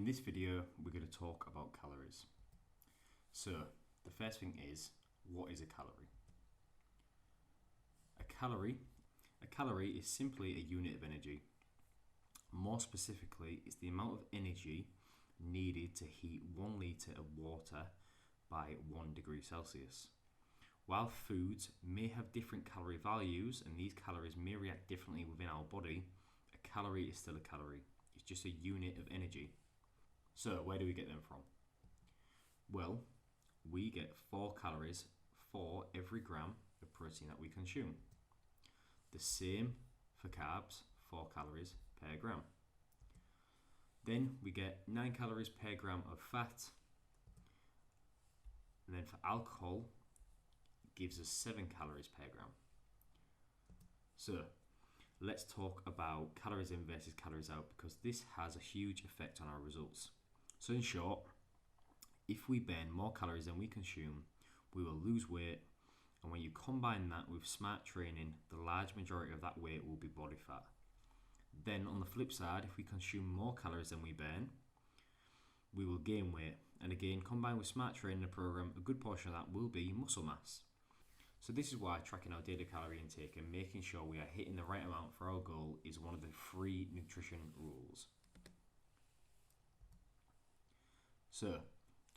this video, we're going to talk about calories. So, the first thing is, what is a calorie? A calorie is simply a unit of energy. More specifically, it's the amount of energy needed to heat 1 litre of water by 1 degree Celsius. While foods may have different calorie values and these calories may react differently within our body, a calorie is still a calorie. It's just a unit of energy. So, where do we get them from? Well, we get 4 calories for every gram of protein that we consume. The same for carbs, 4 calories per gram. Then we get 9 calories per gram of fat. And then for alcohol, it gives us 7 calories per gram. So, let's talk about calories in versus calories out because this has a huge effect on our results. So in short, if we burn more calories than we consume, we will lose weight, and when you combine that with smart training, the large majority of that weight will be body fat. Then on the flip side, if we consume more calories than we burn, we will gain weight, and again, combined with smart training program, a good portion of that will be muscle mass. So this is why tracking our daily calorie intake and making sure we are hitting the right amount for our goal is one of the 3 nutrition rules. So,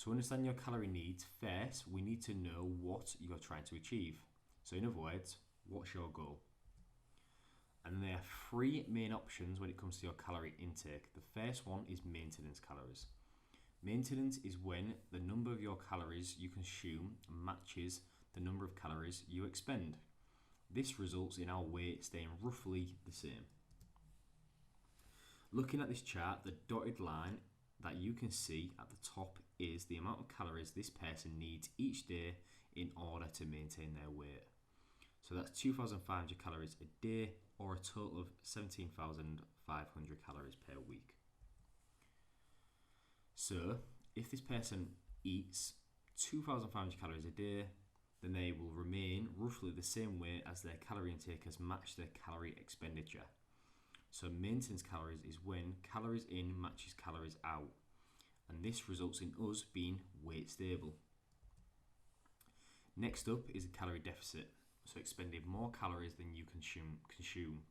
to understand your calorie needs, first we need to know what you're trying to achieve. So in other words, what's your goal? And there are 3 main options when it comes to your calorie intake. The first one is maintenance calories. Maintenance is when the number of your calories you consume matches the number of calories you expend. This results in our weight staying roughly the same. Looking at this chart, the dotted line that you can see at the top is the amount of calories this person needs each day in order to maintain their weight. So that's 2,500 calories a day, or a total of 17,500 calories per week. So if this person eats 2,500 calories a day, then they will remain roughly the same weight as their calorie intake has matched their calorie expenditure. So maintenance calories is when calories in matches calories out, and this results in us being weight stable. Next up is a calorie deficit, so expending more calories than you consume,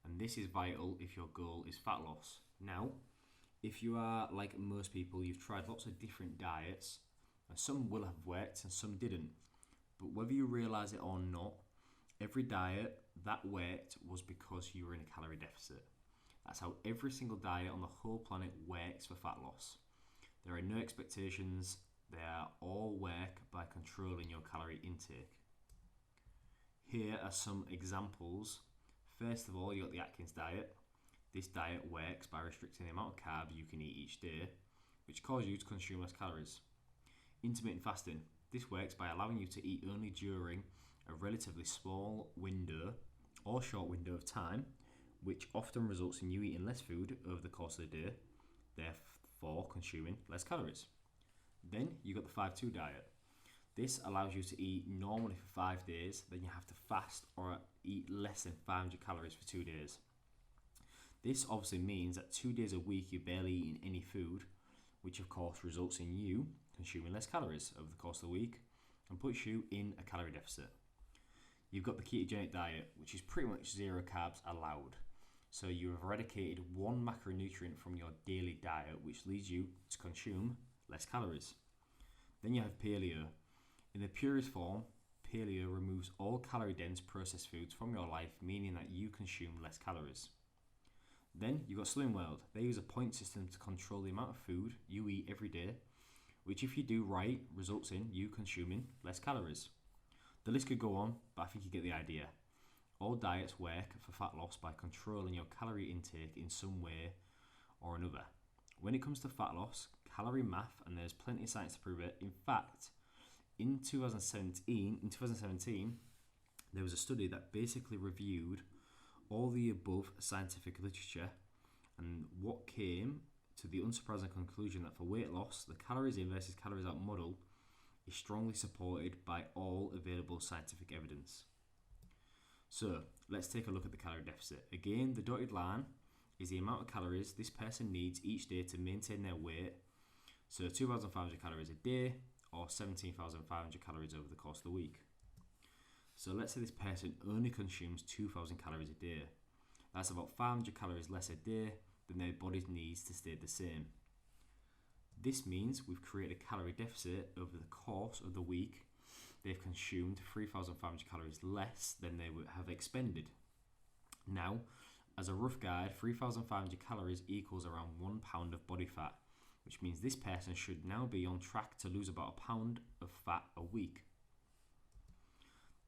and this is vital if your goal is fat loss. Now, if you are like most people, you've tried lots of different diets, and some will have worked and some didn't, but whether you realise it or not, every diet that worked was because you were in a calorie deficit. That's how every single diet on the whole planet works for fat loss. There are no expectations, they all work by controlling your calorie intake. Here are some examples. First of all, you got the Atkins diet. This diet works by restricting the amount of carbs you can eat each day, which causes you to consume less calories. Intermittent fasting. This works by allowing you to eat only during a relatively small window or short window of time, which often results in you eating less food over the course of the day, therefore consuming less calories. Then you got the 5-2 diet. This allows you to eat normally for 5 days, then you have to fast or eat less than 500 calories for 2 days. This obviously means that 2 days a week you're barely eating any food, which of course results in you consuming less calories over the course of the week and puts you in a calorie deficit. You've got the ketogenic diet, which is pretty much 0 carbs allowed. So you have eradicated 1 macronutrient from your daily diet, which leads you to consume less calories. Then you have paleo. In the purest form, paleo removes all calorie-dense processed foods from your life, meaning that you consume less calories. Then you've got Slim World. They use a point system to control the amount of food you eat every day, which if you do right, results in you consuming less calories. The list could go on, but I think you get the idea. All diets work for fat loss by controlling your calorie intake in some way or another. When it comes to fat loss, calorie math, and there's plenty of science to prove it. In fact, in 2017, there was a study that basically reviewed all the above scientific literature, and what came to the unsurprising conclusion that for weight loss, the calories in versus calories out model is strongly supported by all available scientific evidence. So let's take a look at the calorie deficit. Again, the dotted line is the amount of calories this person needs each day to maintain their weight. So 2,500 calories a day or 17,500 calories over the course of the week. So let's say this person only consumes 2,000 calories a day. That's about 500 calories less a day than their body needs to stay the same. This means we've created a calorie deficit over the course of the week. They've consumed 3,500 calories less than they would have expended. Now, as a rough guide, 3,500 calories equals around 1 pound of body fat, which means this person should now be on track to lose about a pound of fat a week.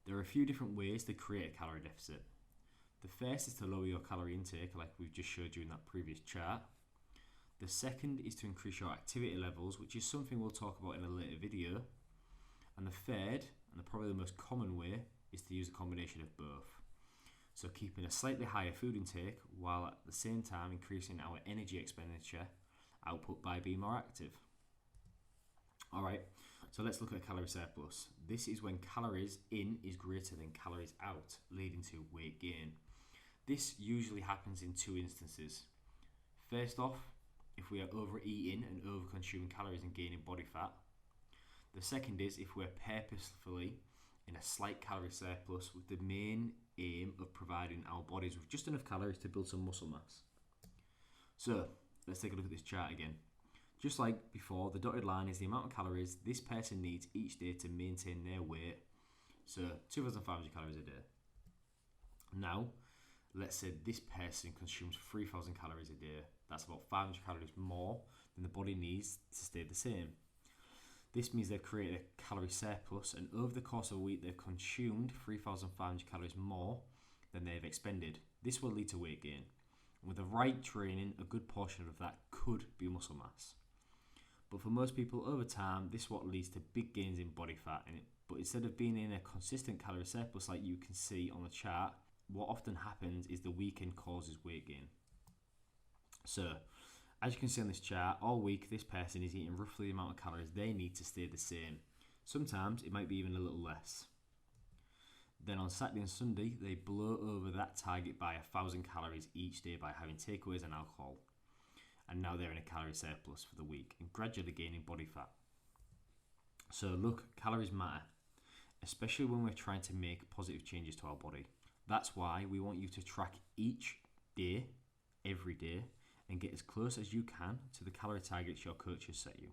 There are a few different ways to create a calorie deficit. The first is to lower your calorie intake, like we've just showed you in that previous chart. The second is to increase your activity levels, which is something we'll talk about in a later video. And the third, and probably the most common way, is to use a combination of both. So keeping a slightly higher food intake while at the same time increasing our energy expenditure output by being more active. Alright, so let's look at calorie surplus. This is when calories in is greater than calories out, leading to weight gain. This usually happens in two instances. First off, if we are overeating and over-consuming calories and gaining body fat. The second is if we're purposefully in a slight calorie surplus with the main aim of providing our bodies with just enough calories to build some muscle mass. So let's take a look at this chart again. Just like before, the dotted line is the amount of calories this person needs each day to maintain their weight. So 2,500 calories a day. Now, let's say this person consumes 3,000 calories a day. That's about 500 calories more than the body needs to stay the same. This means they've created a calorie surplus, and over the course of a week they've consumed 3,500 calories more than they've expended. This will lead to weight gain. And with the right training, a good portion of that could be muscle mass. But for most people, over time, this is what leads to big gains in body fat. But instead of being in a consistent calorie surplus like you can see on the chart, what often happens is the weekend causes weight gain. So, as you can see on this chart, all week this person is eating roughly the amount of calories they need to stay the same. Sometimes it might be even a little less. Then on Saturday and Sunday, they blow over that target by 1,000 calories each day by having takeaways and alcohol. And now they're in a calorie surplus for the week and gradually gaining body fat. So look, calories matter, especially when we're trying to make positive changes to our body. That's why we want you to track each day, every day, and get as close as you can to the calorie targets your coach has set you.